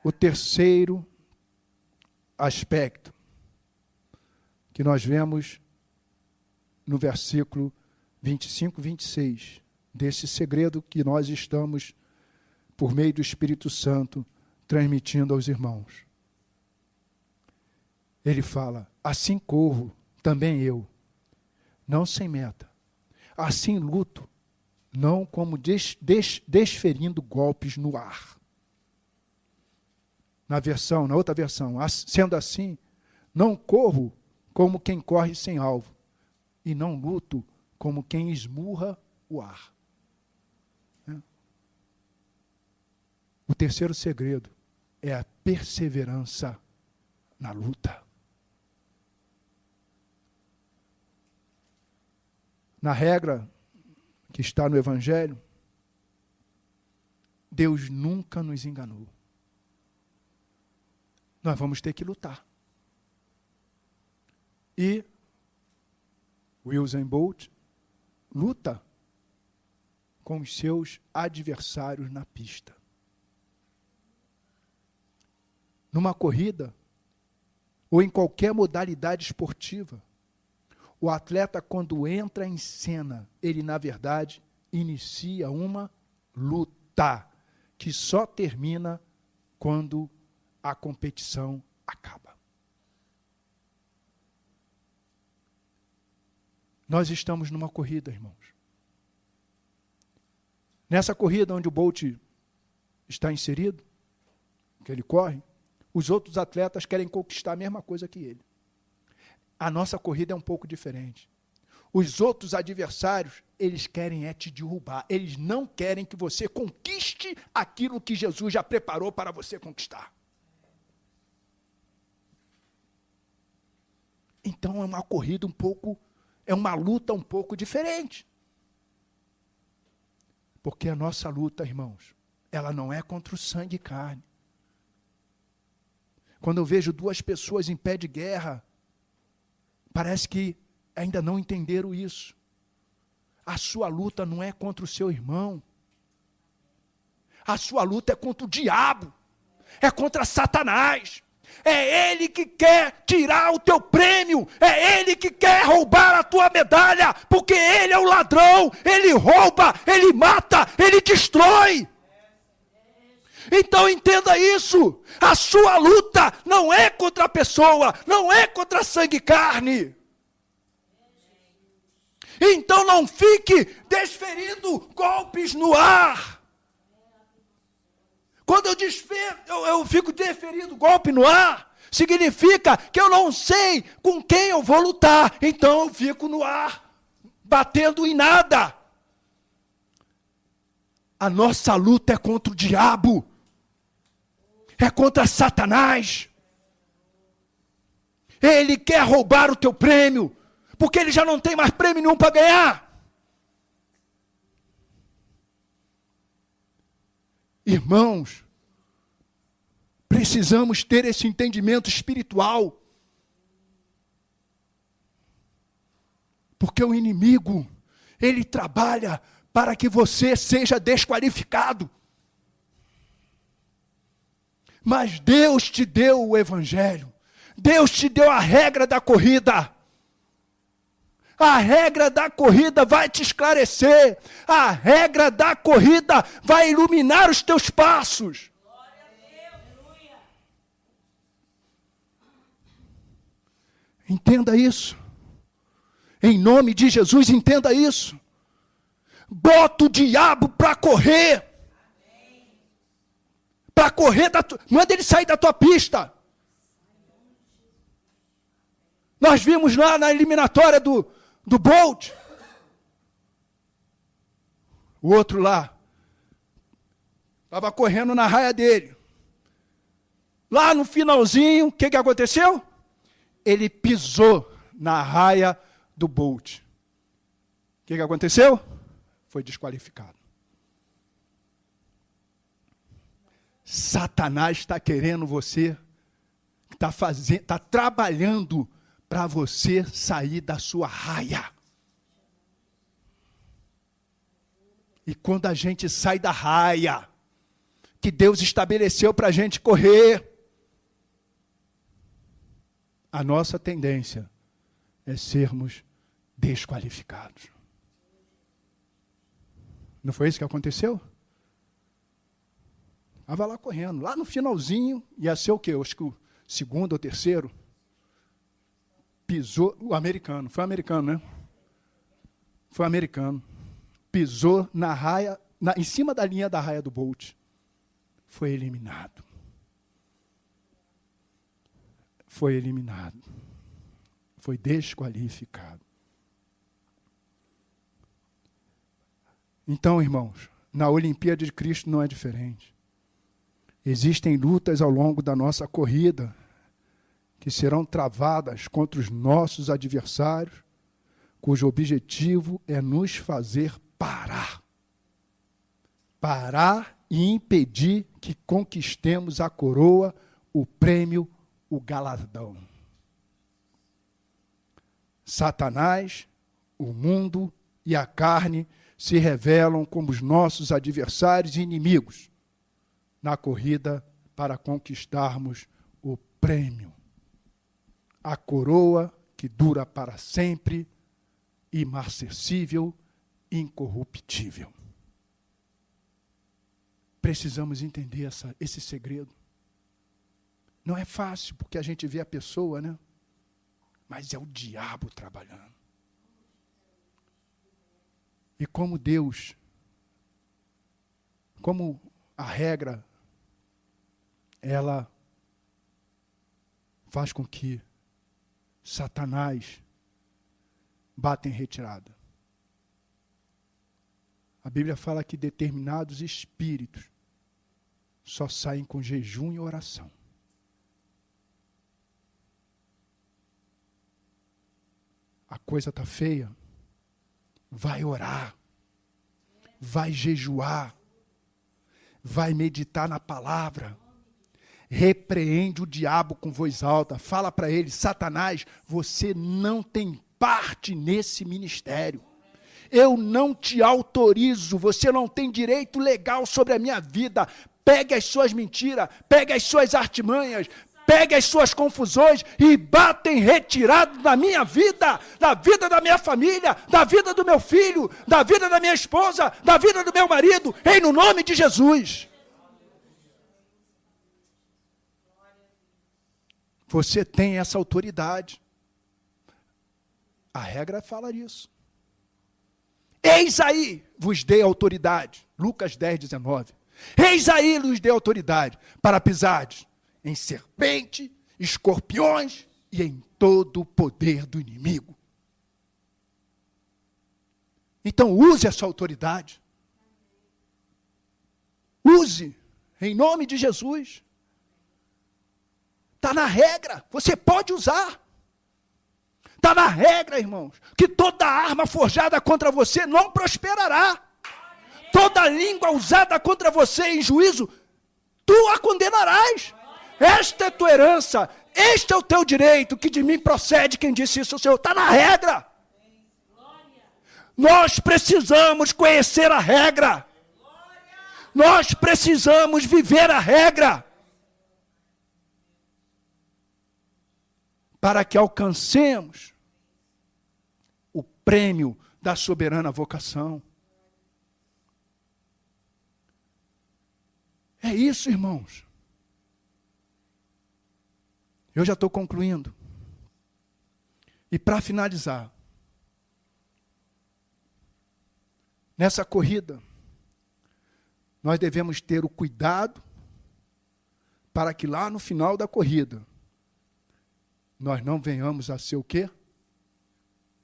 O terceiro aspecto que nós vemos no versículo 25, 26, desse segredo que nós estamos, por meio do Espírito Santo, transmitindo aos irmãos. Ele fala: assim corro também eu, não sem meta. Assim luto, não como desferindo golpes no ar. Na outra versão, sendo assim, não corro como quem corre sem alvo, e não luto como quem esmurra o ar. O terceiro segredo é a perseverança na luta. Na regra que está no Evangelho, Deus nunca nos enganou. Nós vamos ter que lutar. E Usain Bolt luta com os seus adversários na pista. Numa corrida, ou em qualquer modalidade esportiva, o atleta, quando entra em cena, ele, na verdade, inicia uma luta, que só termina quando a competição acaba. Nós estamos numa corrida, irmãos. Nessa corrida onde o Bolt está inserido, que ele corre, os outros atletas querem conquistar a mesma coisa que ele. A nossa corrida é um pouco diferente. Os outros adversários, eles querem te derrubar. Eles não querem que você conquiste aquilo que Jesus já preparou para você conquistar. Então é uma corrida é uma luta um pouco diferente. Porque a nossa luta, irmãos, ela não é contra o sangue e carne. Quando eu vejo duas pessoas em pé de guerra, parece que ainda não entenderam isso. A sua luta não é contra o seu irmão. A sua luta é contra o diabo. É contra Satanás. É ele que quer tirar o teu prêmio. É ele que quer roubar a tua medalha. Porque ele é o ladrão. Ele rouba, ele mata, ele destrói. Então entenda isso. A sua luta não é contra a pessoa. Não é contra sangue e carne. Então não fique desferindo golpes no ar. Quando eu fico desferindo golpe no ar, significa que eu não sei com quem eu vou lutar. Então eu fico no ar, batendo em nada. A nossa luta é contra o diabo. É contra Satanás. Ele quer roubar o teu prêmio, porque ele já não tem mais prêmio nenhum para ganhar. Irmãos, precisamos ter esse entendimento espiritual. Porque o inimigo, ele trabalha para que você seja desqualificado. Mas Deus te deu o Evangelho. Deus te deu a regra da corrida. A regra da corrida vai te esclarecer. A regra da corrida vai iluminar os teus passos. Entenda isso. Em nome de Jesus, entenda isso. Bota o diabo para correr. Para correr, manda ele sair da tua pista. Nós vimos lá na eliminatória do Bolt. O outro lá estava correndo na raia dele. Lá no finalzinho, o que aconteceu? Ele pisou na raia do Bolt. O que aconteceu? Foi desqualificado. Satanás está querendo você, está trabalhando para você sair da sua raia. E quando a gente sai da raia, que Deus estabeleceu para a gente correr. A nossa tendência é sermos desqualificados. Não foi isso que aconteceu? Estava lá correndo. Lá no finalzinho, ia ser o quê? Acho que o segundo ou terceiro. Pisou, o americano. Foi americano, né? Foi americano. Pisou na raia, em cima da linha da raia do Bolt. Foi eliminado. Foi eliminado. Foi desqualificado. Então, irmãos, na Olimpíada de Cristo não é diferente. Existem lutas ao longo da nossa corrida que serão travadas contra os nossos adversários, cujo objetivo é nos fazer parar. Parar e impedir que conquistemos a coroa, o prêmio, o galardão. Satanás, o mundo e a carne se revelam como os nossos adversários e inimigos na corrida para conquistarmos o prêmio, a coroa que dura para sempre, imarcessível, incorruptível. Precisamos entender esse segredo. Não é fácil, porque a gente vê a pessoa, né? Mas é o diabo trabalhando. E como Deus, como a regra, ela faz com que Satanás bata em retirada. A Bíblia fala que determinados espíritos só saem com jejum e oração. A coisa está feia, vai orar, vai jejuar, vai meditar na palavra, repreende o diabo com voz alta, fala para ele: Satanás, você não tem parte nesse ministério. Eu não te autorizo, você não tem direito legal sobre a minha vida. Pegue as suas mentiras, pegue as suas artimanhas, pegue as suas confusões e bata em retirada da minha vida, da vida da minha família, da vida do meu filho, da vida da minha esposa, da vida do meu marido, no nome de Jesus. Você tem essa autoridade. A regra fala isso. Eis aí, vos dei autoridade. Lucas 10, 19. Eis aí, vos dei autoridade para pisardes em serpente, escorpiões e em todo o poder do inimigo. Então use essa autoridade. Use, em nome de Jesus. Está na regra, você pode usar. Está na regra, irmãos, que toda arma forjada contra você não prosperará. Toda língua usada contra você em juízo, tu a condenarás. Esta é a tua herança, este é o teu direito, que de mim procede. Quem disse isso, o Senhor? Está na regra. Nós precisamos conhecer a regra. Nós precisamos viver a regra. Para que alcancemos o prêmio da soberana vocação. É isso, irmãos. Eu já estou concluindo. E para finalizar, nessa corrida, nós devemos ter o cuidado para que lá no final da corrida, nós não venhamos a ser o quê?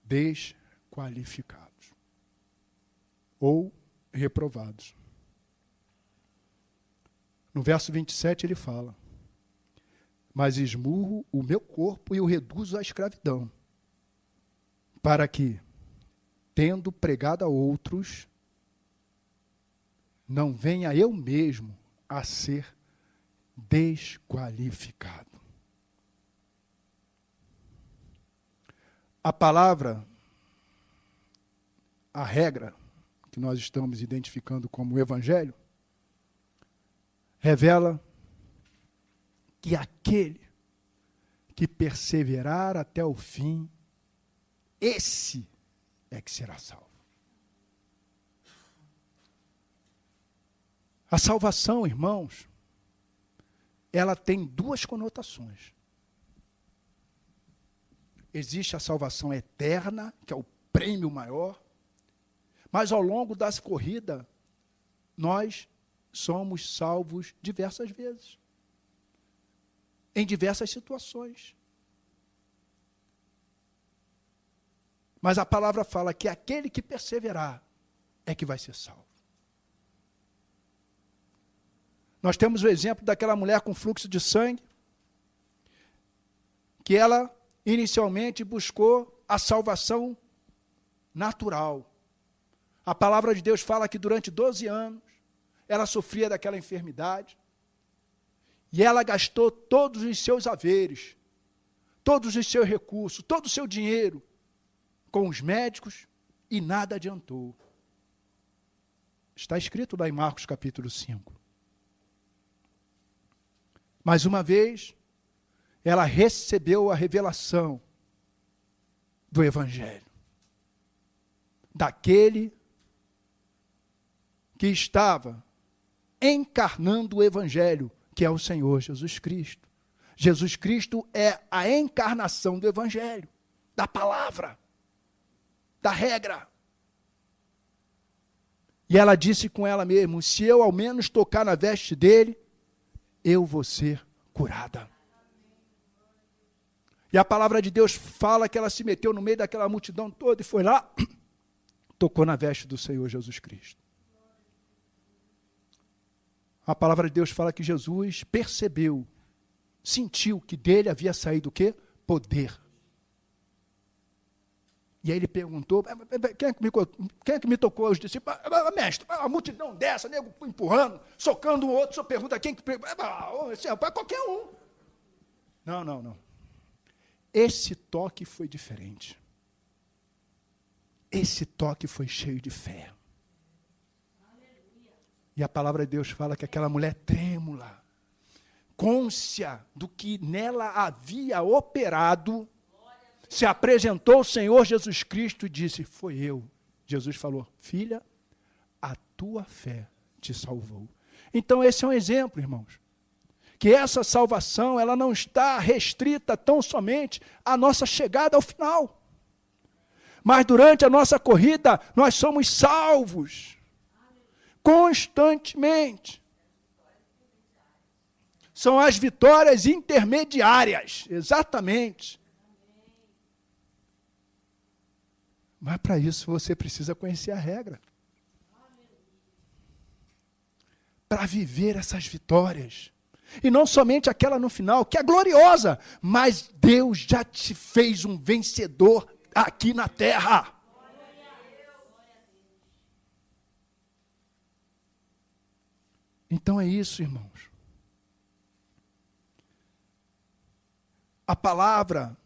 Desqualificados. Ou reprovados. No verso 27 ele fala: mas esmurro o meu corpo e o reduzo à escravidão, para que, tendo pregado a outros, não venha eu mesmo a ser desqualificado. A palavra, a regra que nós estamos identificando como o Evangelho, revela que aquele que perseverar até o fim, esse é que será salvo. A salvação, irmãos, ela tem duas conotações. Existe a salvação eterna, que é o prêmio maior, mas ao longo das corridas, nós somos salvos diversas vezes, em diversas situações. Mas a palavra fala que aquele que perseverar é que vai ser salvo. Nós temos o exemplo daquela mulher com fluxo de sangue, que ela inicialmente buscou a salvação natural. A palavra de Deus fala que durante 12 anos ela sofria daquela enfermidade e ela gastou todos os seus haveres, todos os seus recursos, todo o seu dinheiro com os médicos e nada adiantou. Está escrito lá em Marcos capítulo 5. Mais uma vez, ela recebeu a revelação do Evangelho, daquele que estava encarnando o Evangelho, que é o Senhor Jesus Cristo. Jesus Cristo é a encarnação do Evangelho, da palavra, da regra. E ela disse com ela mesma: se eu ao menos tocar na veste dele, eu vou ser curada. E a palavra de Deus fala que ela se meteu no meio daquela multidão toda e foi lá, tocou na veste do Senhor Jesus Cristo. A palavra de Deus fala que Jesus percebeu, sentiu que dele havia saído o quê? Poder. E aí ele perguntou: quem é que me tocou? Os discípulos: mestre, uma multidão dessa, nego empurrando, socando o outro, o senhor pergunta quem que... qualquer um. Não. Esse toque foi diferente. Esse toque foi cheio de fé. E a palavra de Deus fala que aquela mulher trêmula, cônscia do que nela havia operado, se apresentou ao Senhor Jesus Cristo e disse: foi eu. Jesus falou: filha, a tua fé te salvou. Então esse é um exemplo, irmãos, que essa salvação, ela não está restrita tão somente à nossa chegada ao final, mas durante a nossa corrida, nós somos salvos constantemente. São as vitórias intermediárias, exatamente. Mas para isso você precisa conhecer a regra. Para viver essas vitórias. E não somente aquela no final, que é gloriosa, mas Deus já te fez um vencedor aqui na terra. Então é isso, irmãos. A palavra,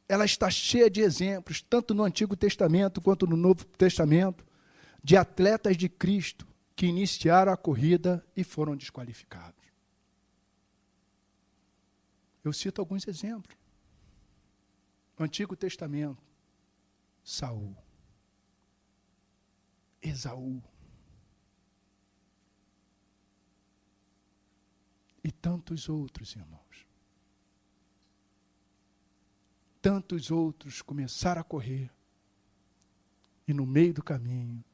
ela está cheia de exemplos, tanto no Antigo Testamento quanto no Novo Testamento, de atletas de Cristo que iniciaram a corrida e foram desqualificados. Eu cito alguns exemplos. No Antigo Testamento, Saul, Esaú e tantos outros, irmãos. Tantos outros começaram a correr e no meio do caminho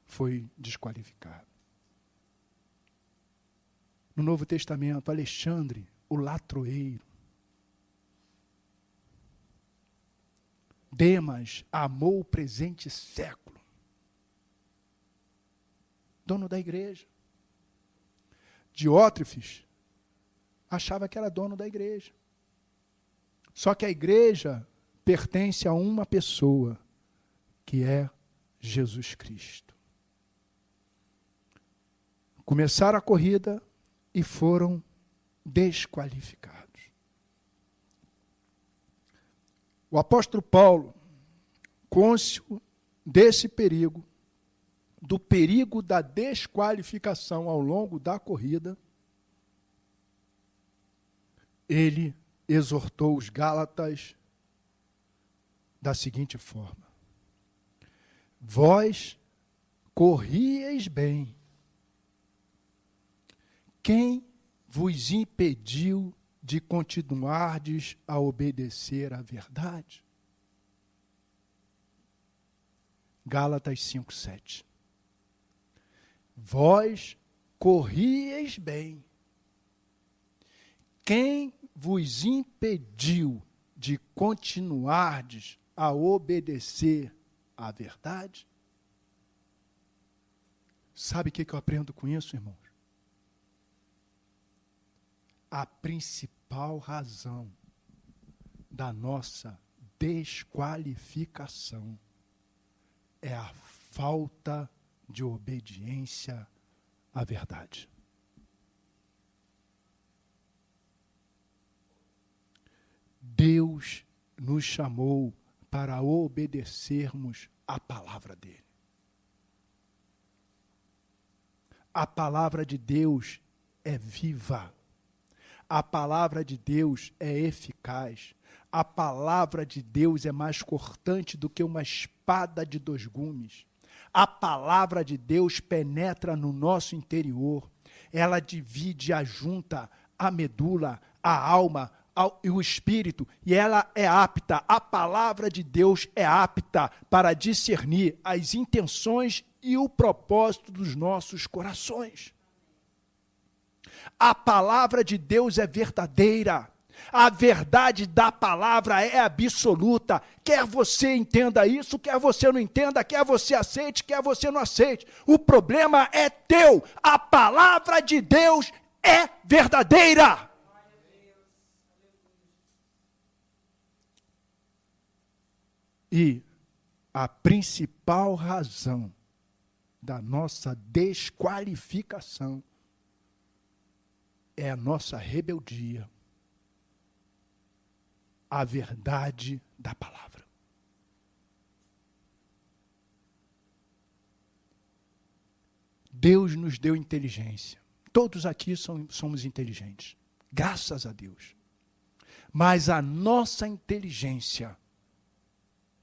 foi desqualificado. No Novo Testamento, Alexandre, o latroeiro. Demas amou o presente século. Dono da igreja. Diótrefes achava que era dono da igreja. Só que a igreja pertence a uma pessoa, que é Jesus Cristo. Começaram a corrida e foram desqualificados. O apóstolo Paulo, cônscio desse perigo, do perigo da desqualificação ao longo da corrida, ele exortou os Gálatas da seguinte forma: vós corrieis bem. Quem vos impediu de continuardes a obedecer à verdade? Gálatas 5:7. Vós corrieis bem. Quem vos impediu de continuardes a obedecer à verdade? Sabe o que eu aprendo com isso, irmãos? A principal razão da nossa desqualificação é a falta de obediência à verdade. Deus nos chamou para obedecermos à palavra dele. A palavra de Deus é viva. A palavra de Deus é eficaz. A palavra de Deus é mais cortante do que uma espada de 2 gumes. A palavra de Deus penetra no nosso interior. Ela divide a junta, a medula, a alma e o espírito. E ela é apta, a palavra de Deus é apta para discernir as intenções e o propósito dos nossos corações. A palavra de Deus é verdadeira. A verdade da palavra é absoluta. Quer você entenda isso, quer você não entenda, quer você aceite, quer você não aceite. O problema é teu. A palavra de Deus é verdadeira. E a principal razão da nossa desqualificação é a nossa rebeldia à verdade da palavra. Deus nos deu inteligência. Todos aqui somos inteligentes, graças a Deus. Mas a nossa inteligência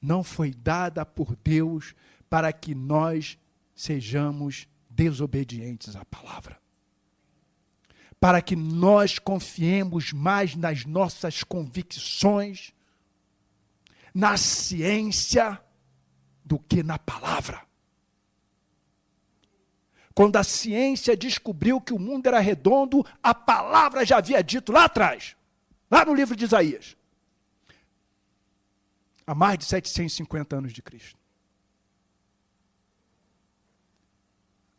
não foi dada por Deus para que nós sejamos desobedientes à palavra. Para que nós confiemos mais nas nossas convicções, na ciência, do que na palavra. Quando a ciência descobriu que o mundo era redondo, a palavra já havia dito lá atrás, lá no livro de Isaías, há mais de 750 anos de Cristo.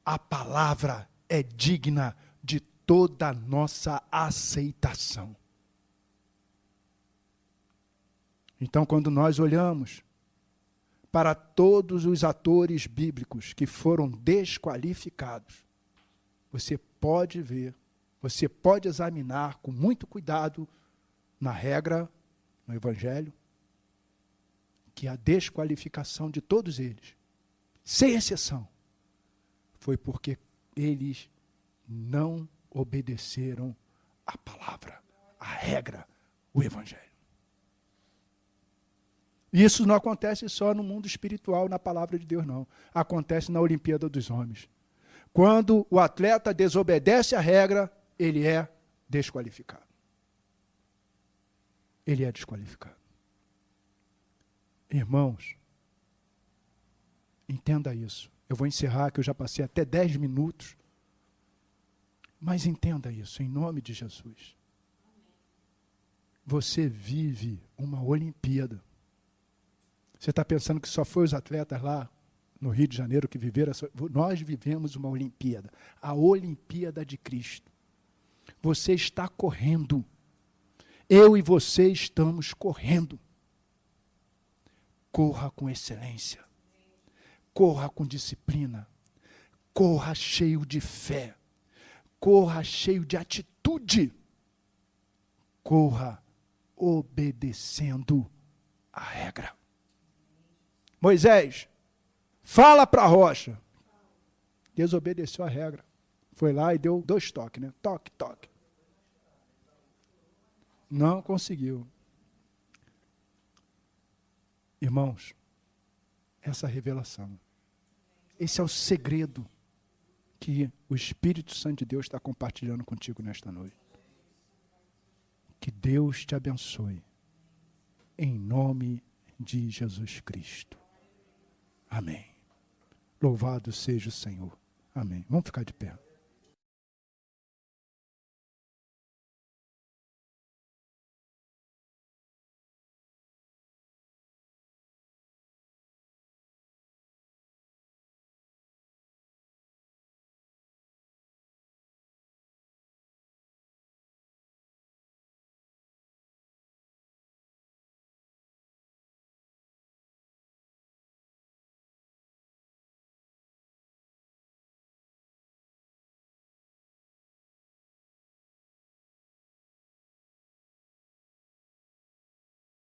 A palavra é digna de toda a nossa aceitação. Então, quando nós olhamos para todos os atores bíblicos que foram desqualificados, você pode ver, você pode examinar com muito cuidado na regra, no Evangelho, que a desqualificação de todos eles, sem exceção, foi porque eles não obedeceram a palavra, a regra, o Evangelho. Isso não acontece só no mundo espiritual, na palavra de Deus, não. Acontece na Olimpíada dos Homens. Quando o atleta desobedece a regra, ele é desqualificado. Ele é desqualificado. Irmãos, entenda isso. Eu vou encerrar, que eu já passei até 10 minutos. Mas entenda isso, em nome de Jesus. Você vive uma Olimpíada. Você está pensando que só foi os atletas lá no Rio de Janeiro que viveram? Nós vivemos uma Olimpíada. A Olimpíada de Cristo. Você está correndo. Eu e você estamos correndo. Corra com excelência. Corra com disciplina. Corra cheio de fé. Corra cheio de atitude. Corra obedecendo a regra. Moisés, fala para a rocha. Desobedeceu a regra. Foi lá e deu 2 toques, né? Toque, toque. Não conseguiu. Irmãos, essa revelação, esse é o segredo que o Espírito Santo de Deus está compartilhando contigo nesta noite. Que Deus te abençoe, em nome de Jesus Cristo. Amém. Louvado seja o Senhor. Amém. Vamos ficar de pé.